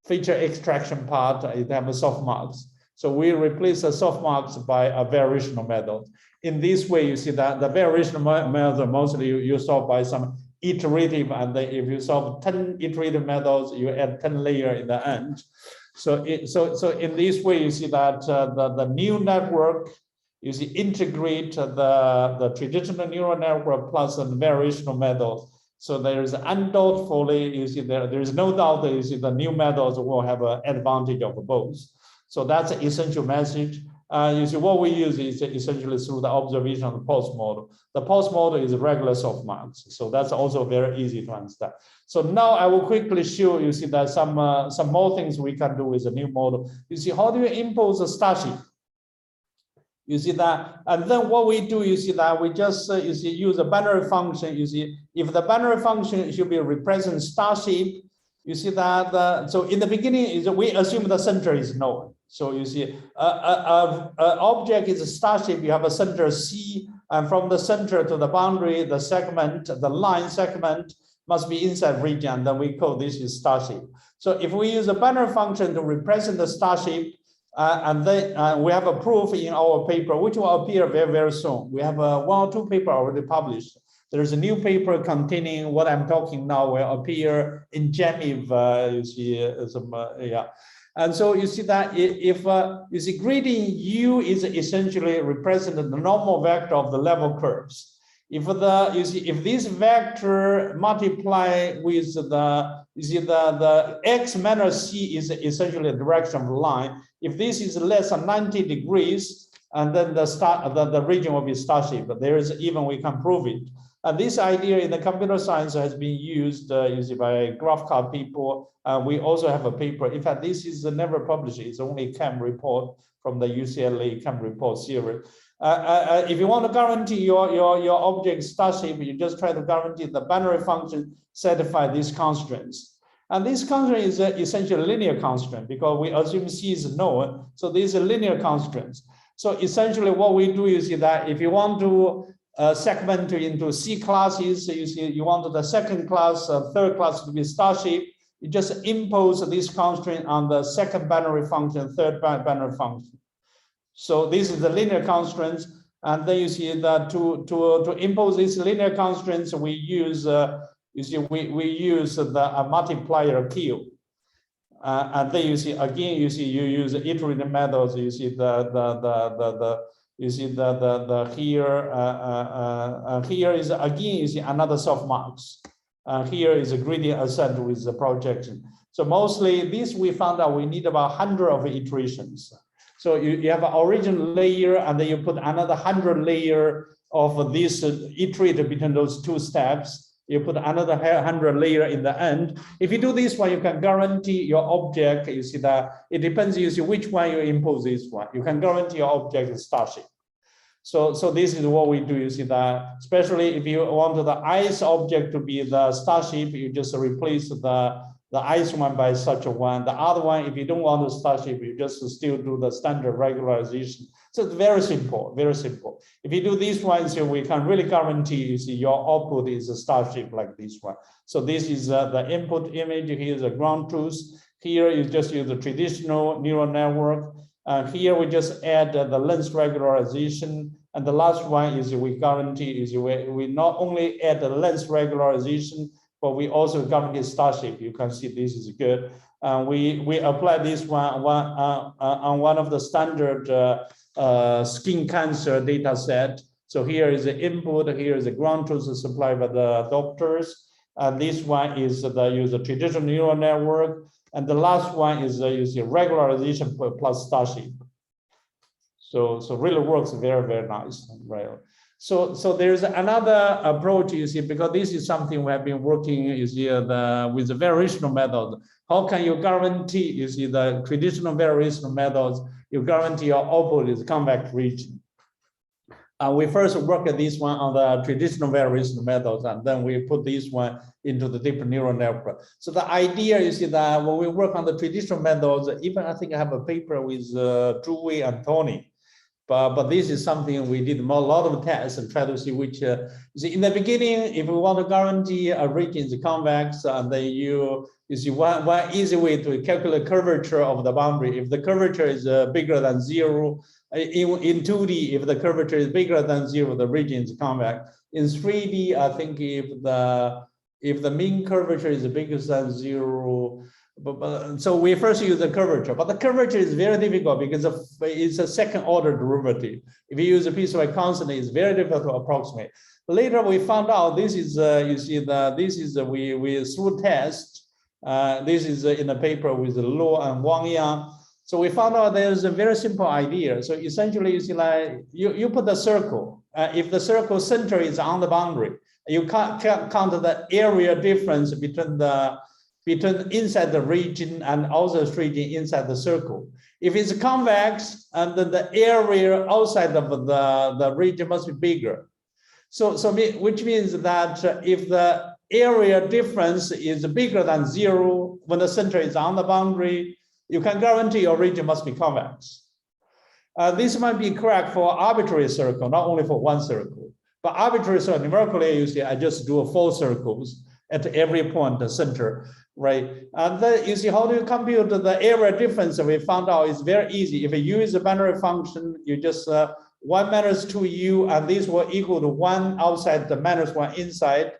feature extraction part, you have a softmax. So we replace the softmax by a variational method. In this way, you see that the variational method mostly you solve by some iterative, and then if you solve 10 iterative methods, you add 10 layers in the end. So in this way, you see that the new network, you see integrate the traditional neural network plus the variational methods. So there is undoubtedly, you see there is no doubt that you see the new methods will have an advantage of both. So that's an essential message. You see what we use is essentially through the observation of the pulse model. The pulse model is a regular softmax, so that's also very easy to understand. So now I will quickly show you see that some more things we can do with a new model. You see, how do you impose a star shape? You see that, and then what we do, you see that we just you see use a binary function. You see, if the binary function should be represent star shape, you see that so in the beginning is we assume the center is known. So you see, object is a star shape. You have a center C, and from the center to the boundary, the segment, the line segment must be inside region. Then we call this is star shape. So if we use a binary function to represent the star shape, and then we have a proof in our paper, which will appear very, very soon. We have 1 or 2 papers already published. There's a new paper containing what I'm talking now will appear in Univ. You see some, yeah. And so you see that if you see gradient U is essentially represented the normal vector of the level curves. If you see if this vector multiply with the x minus c is essentially the direction of the line. If this is less than 90 degrees, and then the region will be star shaped. But there is even we can prove it. And this idea in the computer science has been used by graph card people. We also have a paper. In fact, this is never published. It's only CAM report from the UCLA CAM report series. If you want to guarantee your object star shape, you just try to guarantee the binary function satisfy these constraints. And this constraint is essentially a linear constraint because we assume C is known. So these are linear constraints. So essentially what we do is that if you want to segment into C classes, you see you want the second class, third class to be star shape, you just impose this constraint on the second binary function, third binary function. So this is the linear constraints, and then you see that to impose these linear constraints, we use you see we use the multiplier Q, and then you see again you use iterative methods. You see you see here is again you see another softmax. Here is a gradient ascent with the projection. So mostly this we found out we need about 100 of iterations. So you have an original layer, and then you put another 100 layer of this iterate between those 2 steps. You put another 100 layer in the end. If you do this one, you can guarantee your object. You see that it depends. You see which one you impose this one. You can guarantee your object is star shape. So this is what we do. You see that, especially if you want the ice object to be the star shape, you just replace the ice one by such a one. The other one, if you don't want the star shape, you just still do the standard regularization. So it's very simple, very simple. If you do these ones, we can really guarantee you see your output is a star shape like this one. So this is the input image. Here is a ground truth. Here you just use the traditional neural network. Here we just add the length regularization. And the last one is we guarantee is we not only add the length regularization, but we also guarantee star shape. You can see this is good. We apply this one on one of the standard skin cancer data set. So here is the input, here is the ground truth supplied by the doctors. And this one is the traditional neural network. And the last one is use regularization plus star shape. So really works very, very nice, right? So there's another approach, you see, because this is something we have been working, you see, with the variational method. How can you guarantee, you see, the traditional variational methods, you guarantee your output is convex region. We first work at this one on the traditional variational methods, and then we put this one into the deep neural network. So the idea, you see, that when we work on the traditional methods, even I think I have a paper with Zhu and Tony. But this is something we did a lot of tests and try to see which, you see, in the beginning, if we want to guarantee a region is convex, and then you see one easy way to calculate curvature of the boundary. If the curvature is bigger than 0, in 2D, if the curvature is bigger than 0, the region is convex. In 3D, I think if the mean curvature is bigger than 0, so we first use the curvature, but the curvature is very difficult because it's a second order derivative. If you use a piecewise constant, it's very difficult to approximate. Later we found out this is you see this is we through test. This is in a paper with Luo and Wang Yang. So we found out there's a very simple idea. So essentially, you see, like you put the circle. If the circle center is on the boundary, you can't count the area difference between inside the region and also region inside the circle. If it's convex, and then the area outside of the region must be bigger. Which means that if the area difference is bigger than 0 when the center is on the boundary, you can guarantee your region must be convex. This might be correct for arbitrary circle, not only for one circle. But arbitrary circle, numerically, you see, I just do 4 circles at every point, the center, right? And then you see, how do you compute the area difference? We found out it's very easy. If you use a binary function, you just 1 minus 2u, and this will equal to 1 outside the minus 1 inside.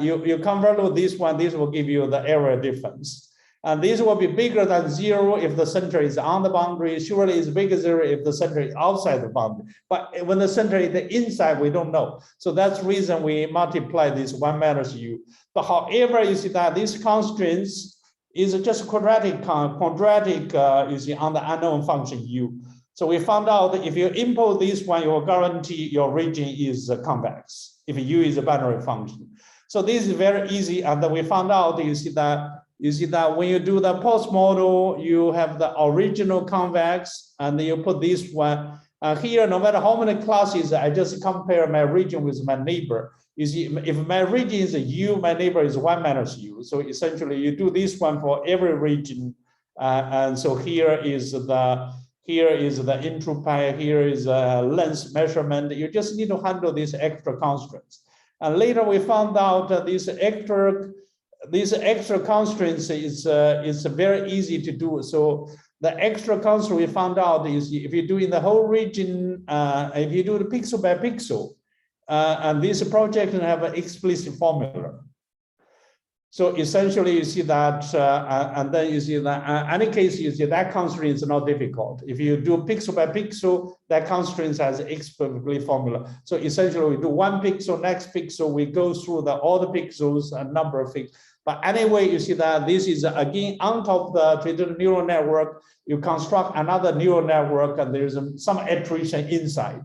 You convert with this one, this will give you the area difference. And this will be bigger than 0 if the center is on the boundary. Surely it's bigger than 0 if the center is outside the boundary. But when the center is the inside, we don't know. So that's the reason we multiply this 1 minus u. But however, you see that these constraints is just quadratic, you see, on the unknown function u. So we found out that if you impose this one, you will guarantee your region is convex if u is a binary function. So this is very easy. And then we found out, you see that when you do the post model, you have the original convex, and then you put this one. Here, no matter how many classes, I just compare my region with my neighbor. You see, if my region is u, my neighbor is 1 minus u. So essentially, you do this one for every region. And so here is the entropy, here is a length measurement. You just need to handle these extra constraints. And later we found out that these extra constraints is very easy to do. So the extra constraint we found out is if you do in the whole region, if you do the pixel by pixel, and this project have an explicit formula. So essentially, you see that, and then you see that, any case, you see that constraint is not difficult. If you do pixel by pixel, that constraint has explicit formula. So essentially, we do 1 pixel, next pixel, we go through all the pixels and number of things. But anyway, you see that this is again on top of the traditional neural network. You construct another neural network, and there's some iteration inside.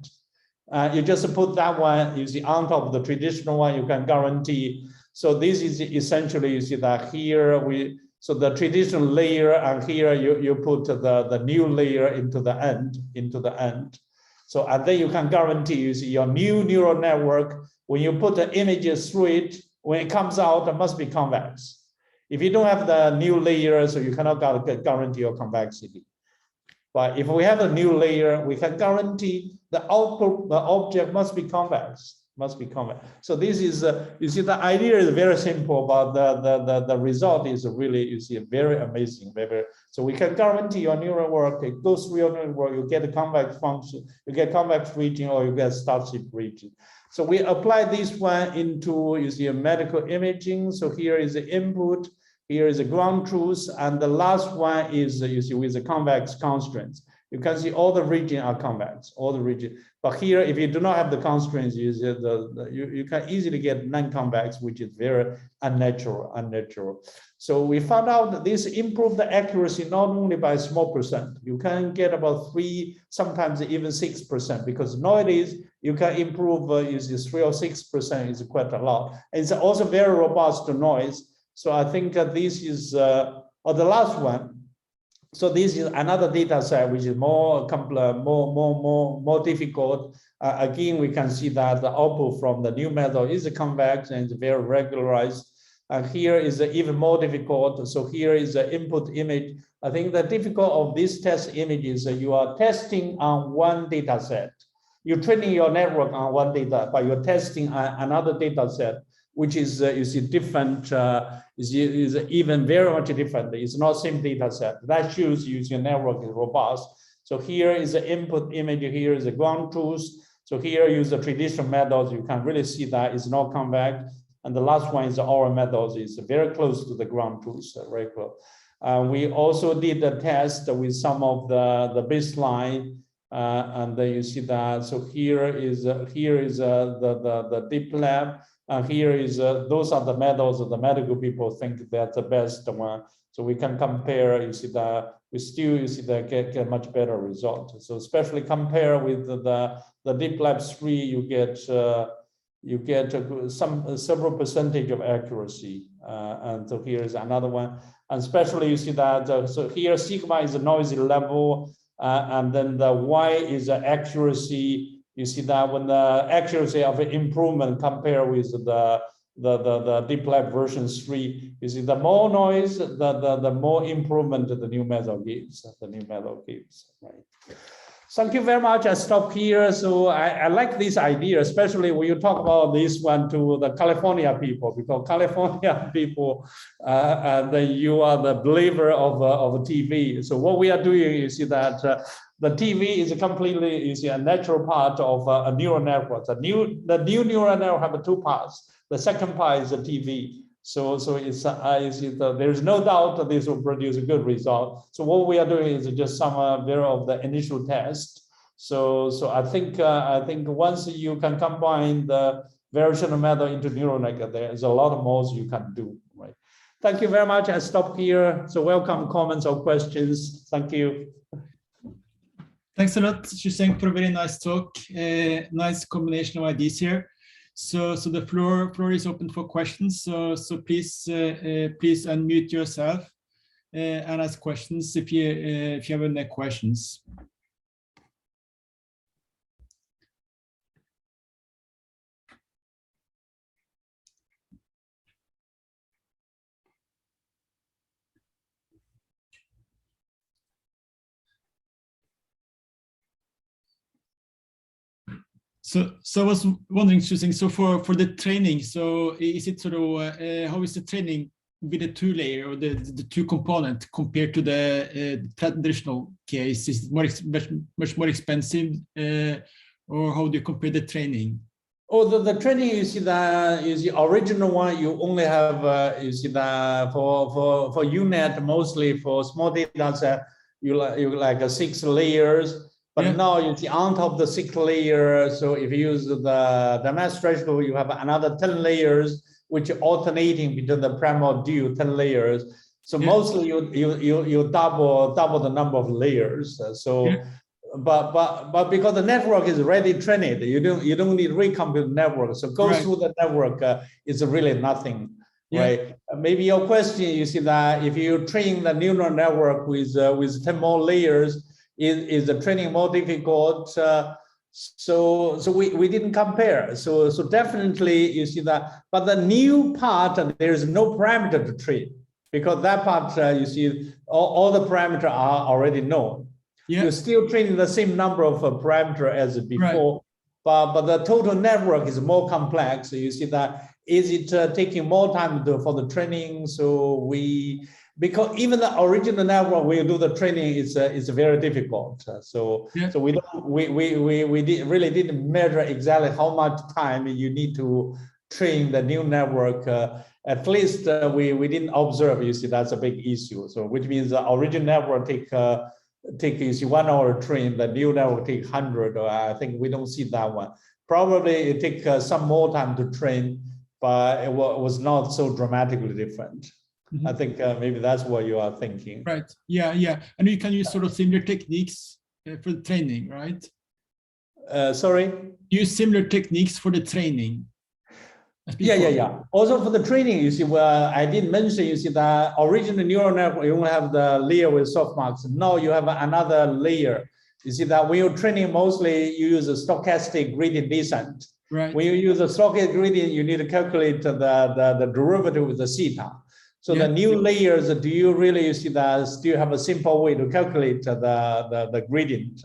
You just put that one, you see, on top of the traditional one, you can guarantee. So this is essentially, you see that here so the traditional layer, and here you put the new layer into the end. So, and then you can guarantee, you see, your new neural network, when you put the images through it, when it comes out, it must be convex. If you don't have the new layer, so you cannot guarantee your convexity. But if we have a new layer, we can guarantee the output, the object must be convex. So this is, you see, the idea is very simple, but the result is really, you see, very amazing. So we can guarantee your neural network, it goes through your neural network, you get a convex function, you get convex region, or you get starship region. So we apply this one into, you see, a medical imaging. So here is the input, here is the ground truth, and the last one is, you see, with the convex constraints. You can see all the regions are convex, all the region. But here, if you do not have the constraints, you can easily get non-convex, which is very unnatural. So we found out that this improved the accuracy not only by a small percent. You can get about 3, sometimes even 6%, because nowadays you can improve 3 or 6% is quite a lot. It's also very robust to noise. So I think this is, or the last one. So this is another data set which is more difficult. Again, we can see that the output from the new method is convex and it's very regularized. And here is even more difficult. So here is the input image. I think the difficult of this test image is that you are testing on one data set. You're training your network on one data, but you're testing another data set, which is you see different, is even very much different. It's not same data set. That shows your network is robust. So here is the input image, here is the ground truth. So here use the traditional methods, you can really see that it's not convex. And the last one is our methods, is very close to the ground truth, very close. We also did a test with some of the baseline, and then you see that. So here is the Deeplab. Here is those are the methods that the medical people think that's the best one. So we can compare. You see that we still you see that get much better result. So especially compare with the Deeplab 3, you get several percentage of accuracy. And so here is another one. And especially you see that, so here sigma is the noisy level, and then the Y is the accuracy. You see that when the accuracy of improvement compare with the Deeplab version 3, you see the more noise, the more improvement the new method gives. Right? Thank you very much. I stop here. So I like this idea, especially when you talk about this one to the California people, because California people, you are the believer of TV. So what we are doing is that the TV is completely a natural part of a neural network. The new neural network have two parts. The second part is the TV. So there's no doubt that this will produce a good result. So what we are doing is just some of the initial test. So I think once you can combine the variational method into neural network, there's a lot of more you can do. Right. Thank you very much. I stop here. So welcome comments or questions. Thank you. Thanks a lot, Xue-Cheng, for a very nice talk. Nice combination of ideas here. So the floor is open for questions. So please unmute yourself and ask questions if you have any questions. So I was wondering, Xue-Cheng, so for the training, so is it sort of how is the training with the two layer or the two component compared to the traditional case? Is it much more expensive, or how do you compare the training? Oh, the training is the original one. You only have for UNet, mostly for small data set, you like 6 layers. But now you see on top of the 6th layer, so if you use the demonstration, you have another 10 layers, which are alternating between the primordial 10 layers. So mostly you double the number of layers. But because the network is already trained, you don't need recompute the network. So go through the network is really nothing. Right? Maybe your question, you see that if you train the neural network with 10 more layers, is the training more difficult? So we didn't compare. So definitely you see that. But the new part, there is no parameter to train, because that part you see all the parameters are already known. You're still training the same number of parameters as before, but the total network is more complex. So you see that is it taking more time for the training? So because even the original network we do the training is very difficult. So we really didn't measure exactly how much time you need to train the new network. At least we didn't observe. You see, that's a big issue. So which means the original network take you see 1 hour to train, the new network take 100. I think we don't see that one. Probably it take some more time to train, but it was not so dramatically different. I think maybe that's what you are thinking. Right. Yeah. And you can use sort of similar techniques for the training, right? Sorry? Use similar techniques for the training. Yeah. Also for the training, you see, well, I didn't mention, you see, the original neural network, you only have the layer with softmax. Now you have another layer. You see that when you're training, mostly you use a stochastic gradient descent. Right. When you use a stochastic gradient, you need to calculate the derivative with the theta. So the new layers, do you really, you see that still have a simple way to calculate the gradient?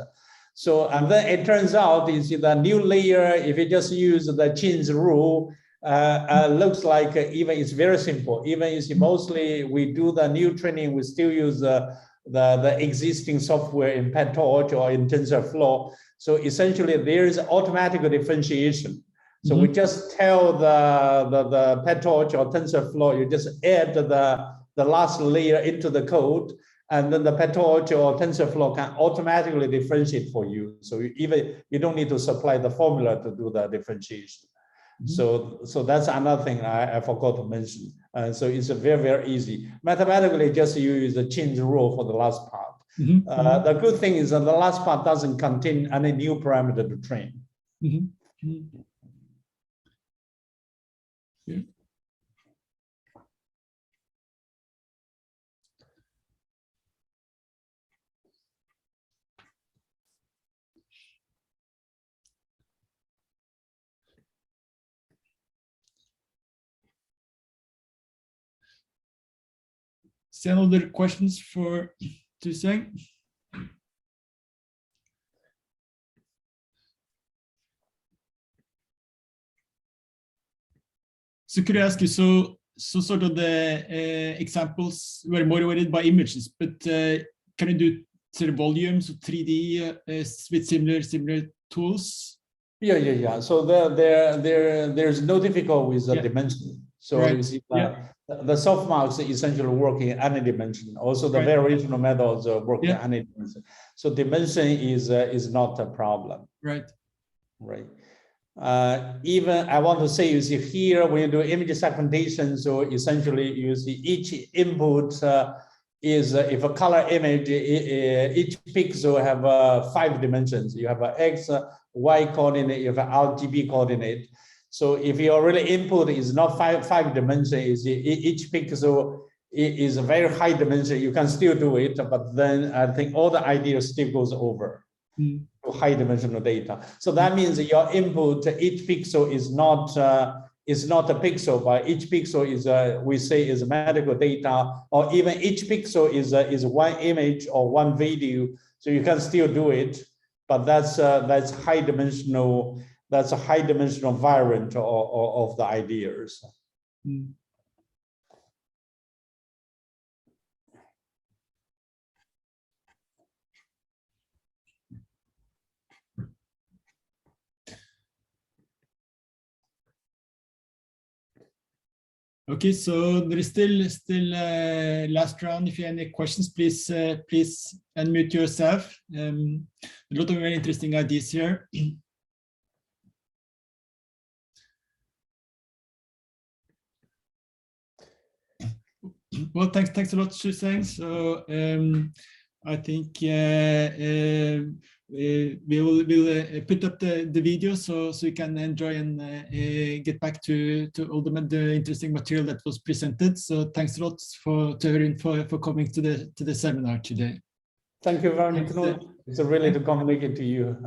So, and then it turns out, you see the new layer, if you just use the Chin's rule, looks like even it's very simple. Even you see, mostly we do the new training, we still use the existing software in PyTorch or in TensorFlow. So essentially there is automatic differentiation. So we just tell the PyTorch or TensorFlow, you just add the last layer into the code, and then the PyTorch or TensorFlow can automatically differentiate for you. So you don't need to supply the formula to do the differentiation. So that's another thing I forgot to mention. So it's very, very easy. Mathematically, just use the Chin's rule for the last part. The good thing is that the last part doesn't contain any new parameter to train. Yeah. Any other questions for Xue-Cheng? So could I ask you, so sort of the examples were motivated by images, but can you do sort of volumes of 3D with similar tools? Yeah. So there's no difficulty with the dimension. So right. you see, the softmax essentially work in any dimension. Also, the variational methods work in any dimension. So dimension is not a problem. Right. Even I want to say, you see here when you do image segmentation, so essentially you see each input is if a color image, each pixel have 5 dimensions. You have an X, Y coordinate, you have an RGB coordinate. So if your really input is not five dimensions, each pixel is a very high dimension, you can still do it, but then I think all the ideas still goes over. To high dimensional data. So that means your input, each pixel is not a pixel, but each pixel is we say is medical data, or even each pixel is one image or one video. So you can still do it, but that's high dimensional. That's a high dimensional variant of the ideas. Okay, so there is still last round. If you have any questions, please unmute yourself. A lot of very interesting ideas here. Well, thanks a lot, Xue-Cheng. So I think we'll put up the video so you can enjoy and get back to all the interesting material that was presented. So thanks a lot for coming to the seminar today. Thank you very much. It's really to communicate to you.